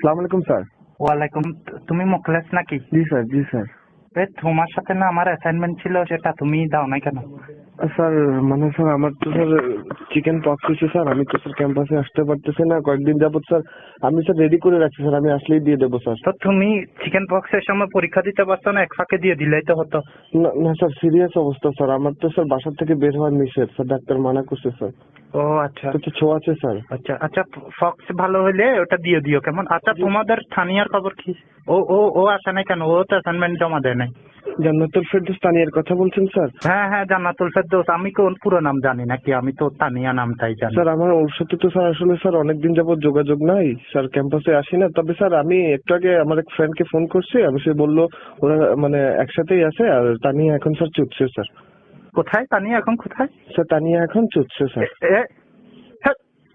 সালাম আলাইকুম স্যার। ওয়ালাইকুম। তুমি মুখলেস নাকি? জি স্যার, জি স্যার। তোমার সাথে না আমার অ্যাসাইনমেন্ট ছিল, সেটা তুমি দাও নাই কেন? স্যার মানে স্যার আমার তো স্যার চিকেন পক্স হয়েছে স্যার, আমি তো স্যার ক্যাম্পাসে আসতে পারতেছি না কয়েকদিন যাবত স্যার। আমি স্যার রেডি করে রাখছি স্যার, আমি আসলেই দিয়ে দেবো স্যার। তো তুমি চিকেন পক্সের সময় পরীক্ষা দিতে পারছো না? এক ফাঁকে দিয়ে দিলেই তো হতো। না না স্যার, সিরিয়াস অবস্থা স্যার, আমার তো স্যার বাসার থেকে বের হওয়ার নিষেধ স্যার, ডাক্তার মানা করছে স্যার। ও আচ্ছা তো ছোঁয়া আছে স্যার। আচ্ছা আচ্ছা, ফক্স ভালো হইলে ওটা দিয়ে দিও কেমন? আচ্ছা তোমাদের স্থানীয় খবর কি? ও ও ও আসে নাই কেন? ও তো অ্যাসাইনমেন্ট জমা দেয় নাই। জান্নাতুল ফেরদৌস তানিয়ার কথা বলছেন স্যার? হ্যাঁ হ্যাঁ, জান্নাতুল ফেরদৌস। আমি কোন পুরো নাম জানি নাকি, আমি তো তানিয়া নামটাই জানি। স্যার আমার ওর সাথে তো স্যার আসলে স্যার অনেকদিন যাবত যোগাযোগ নাই স্যার, ক্যাম্পাসে আসি না। তবে স্যার আমি একটু আগে আমার এক ফ্রেন্ডকে ফোন করছি, আমি সে বললো ওরা মানে একসাথেই আছে, আর তানিয়া এখন স্যার চুপছে স্যার। কোথায় তানিয়া এখন? কোথায় স্যার তানিয়া এখন চুপছে স্যার।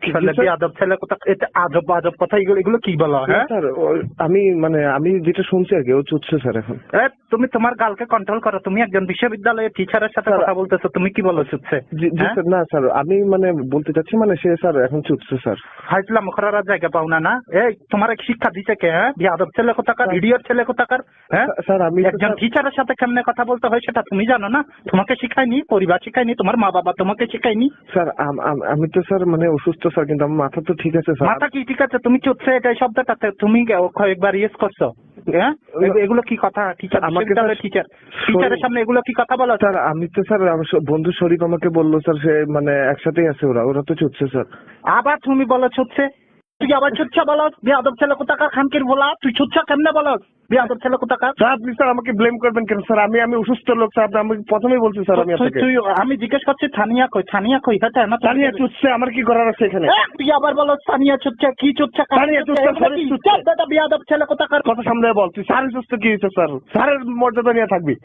ছেলে আদব ছেলে কোথা? এটা আজব আজব কথা, এগুলো কি বলো? হ্যাঁ স্যার আমি যেটা শুনছি আর কি, ও চুপছে স্যার এখন। তুমি তোমার গালকে কন্ট্রোল করো। তুমি একজন বিশ্ববিদ্যালয়ের টিচারের সাথে কথা বলতেছো, তুমি কি বলো চুপছে? জি স্যার। না স্যার, আমি মানে বলতে চাচ্ছি মানে সে স্যার এখন চুপছে স্যার। হাইসলাম করার জায়গা পাও না না? এই তোমার এক শিক্ষা দিছে কে? হ্যাঁ, বিয়াদব ছেলে কোথাকার, ইডিয়ট ছেলে কোথাকার। হ্যাঁ স্যার আমি একজন টিচারের সাথে কেমনে কথা বলতে হয় সেটা তুমি জানো না? তোমাকে শিখায়নি? পরিবার শিখায়নি? তোমার মা বাবা তোমাকে শিখায়নি? স্যার আমি তো স্যার মানে অসুস্থ স্যার, কিন্তু আমার মাথা তো ঠিক আছে স্যার। মাথা কি ঠিক আছে? তুমি চুপছে এটা শব্দটাতে তুমি কয়েকবার ইয়েস করছো। হ্যাঁ এগুলো কি কথা? টিচার, আমাকে টিচারের সামনে এগুলো কি কথা বলো? স্যার আমি তো স্যার আমার বন্ধু শরীফ আমাকে বললো স্যার, সে মানে একসাথেই আছে, ওরা তো চুপছে স্যার। আবার তুমি বলো ছুটছে? তুই আবার ছুটছা বলো? বেয়াদব ছেলে কোথাকার, খানকির বলা। তুই ছুটছা কেমনে বলো? বেয়াদব ছেলে কোথাকার। স্যার আপনি স্যার আমাকে ব্লেম করবেন কেন স্যার? আমি অসুস্থ লোক স্যার, আপনি আমাকে প্রথমেই বলছি স্যার। আমি আপনাকে আমি জিজ্ঞেস করছি থানিয়া কই? থানিয়া কই? হ্যাঁ না, তানিয়া চুপছে, আমার কি করার আছে এখানে? তুই আবার বলো থানিয়া ছুটছে? কি ছুটছে? তানিয়া চুপছে, শরীফ চুপছে। বেয়াদব ছেলে কোথাকার। কথা সামনে বল, তুই স্যার সুস্থ কি হয়েছে স্যার? স্যারের মর্যাদা নিয়ে থাকবি।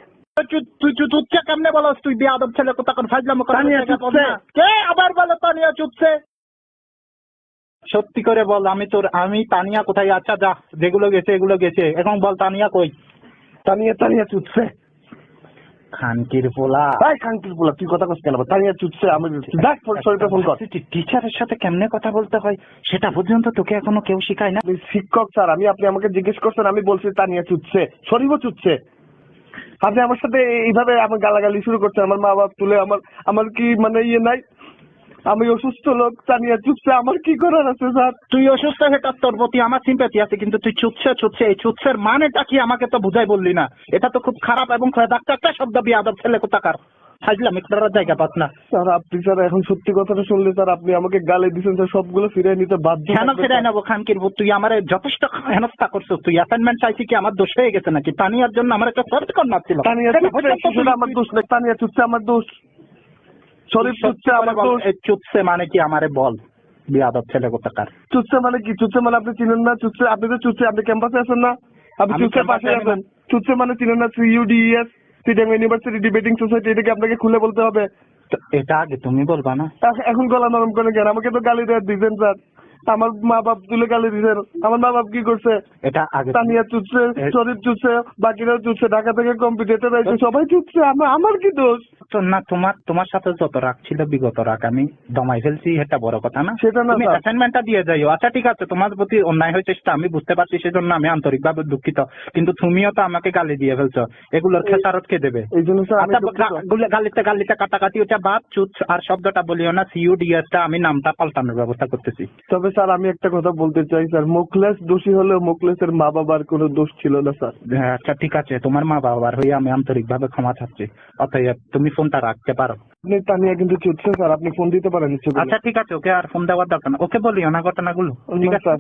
তুই চুটছে কেমনে বলো? তুই বেয়াদব ছেলে কোথাকার, ফাজলাম তানিয়া চুপছে। কে আবার বলো তানিয়া চুপছে? সত্যি করে বল, আমি তানিয়া কোথায়? আচ্ছা যা, যেগুলো গেছে এগুলো গেছে, এখন বল তানিয়া কই? তানিয়া চুপছে। খানকির পোলা। খানকির পোলা, তুই কথা কস কেন? তানিয়া চুপছে। আমি দেখ শরীফে ফোন কর। টিচারের সাথে কেমনে কথা বলতে হয় সেটা পর্যন্ত তোকে এখনো কেউ শিখায় না? শিক্ষক স্যার, আপনি আমাকে জিজ্ঞেস করছেন, আমি বলছি তানিয়া চুপছে, শরীফও চুপছে। আপনি আমার সাথে এইভাবে আমার গালাগালি শুরু করছেন, আমার মা বাপ তুলে, আমার কি মানে ইয়ে নাই? আমি অসুস্থ লোক, তানিয়া চুপছে, আমার কি করার আছে স্যার? তুই অসুস্থ, সেটা তোর প্রতি আমার সিম্প্যাথি আছে, কিন্তু তুই চুপছে এই চুপসের মানেটা কি আমাকে তো বুঝাই বললি না। এটা তো খুব খারাপ এবং একটা শব্দ, বিয়াদব ছেলে কোথাকার। হাজলাম করার জায়গা পাস না স্যার। আপনি স্যার এখন সত্যি কথাটা শুনলে স্যার, আপনি আমাকে গালি দিচ্ছেন স্যার, সবগুলো ফিরিয়ে নিতে বাধ্য। কেন ফিরাই নেবো? খানকির ভূত, তুই আমার যথেষ্ট হেনস্থা করছো। তুই অ্যাসাইনমেন্ট চাইছি কি আমার দোষ হয়ে গেছে নাকি? তানিয়ার জন্য আমার একটা সার্চ করার ছিল। তানিয়া চুপছে, আমার দোষ নেই। তানিয়া চুপছে আমার দোষ, শরীফ চুপছে আমার দোষ। চুপছে মানে কি আমারে বল, বিয়াদব ছেলে কোথাকার। চুপছে মানে কি? চুপছে মানে আপনি চিনেন না? চুপছে আপনি তো চুপছে, আপনি ক্যাম্পাসে আছেন না? আপনি চুপছে পাশে আছেন। চুপছে মানে চিনেন না? CUDES, Chittagong university debating society, এটাকে আপনাকে খুলে বলতে হবে। এটা আগে তুমি বলবা না? এখন গলা নরম করে কেন? আমাকে তো গালি দেওয়ার দিচ্ছেন স্যার, আমার মা বাপ তুলে গালি দিচ্ছেন। আমার মা বাপ কি করছে? এটা আগে তানিয়া চুপছে, শরীফ চুপছে, বাকিরাও চুপছে, ঢাকা থেকে কম্পিটিটর আছে, সবাই চুপছে, আমার কি দোষ? না, তোমার সাথে যত রাগ ছিল বিগত রাগ আমি দমাই ফেলছি, এটা বড় কথা না? সেটা না, তুমি অ্যাসাইনমেন্টটা দিয়ে যাইও। আচ্ছা ঠিক আছে, তোমার প্রতি অন্যায় হয়েছে সেটা আমি বুঝতে পারছি, সেজন্য আমি আন্তরিকভাবে দুঃখিত, কিন্তু তুমিও তো আমাকে গালি দিয়ে ফেলছো। এগুলোর খেসারত কে দেবে? এই জন্য গালিতে কাটাকাটি ওটা বাদ, চুপ আর শব্দটা বলিও না। CUDES টা আমি নামটা পাল্টানোর ব্যবস্থা করতেছি। তবে স্যার আমি একটা কথা বলতে চাই স্যার, মুখলেস দোষী হলেও মুখলেসের মা বাবার কোনো দোষ ছিল না স্যার। আচ্ছা ঠিক আছে, তোমার মা বাবার হয়ে আমি আন্তরিকভাবে ক্ষমা চাচ্ছি। অতএব তুমি ফোনটা রাখতে পারো। আপনি তানিয়া কিন্তু চুপছে স্যার, আপনি ফোন দিতে পারেন। আচ্ছা ঠিক আছে, ওকে আর ফোন দেওয়ার দরকার না, ওকে বলিও না ঘটনাগুলো, ঠিক আছে?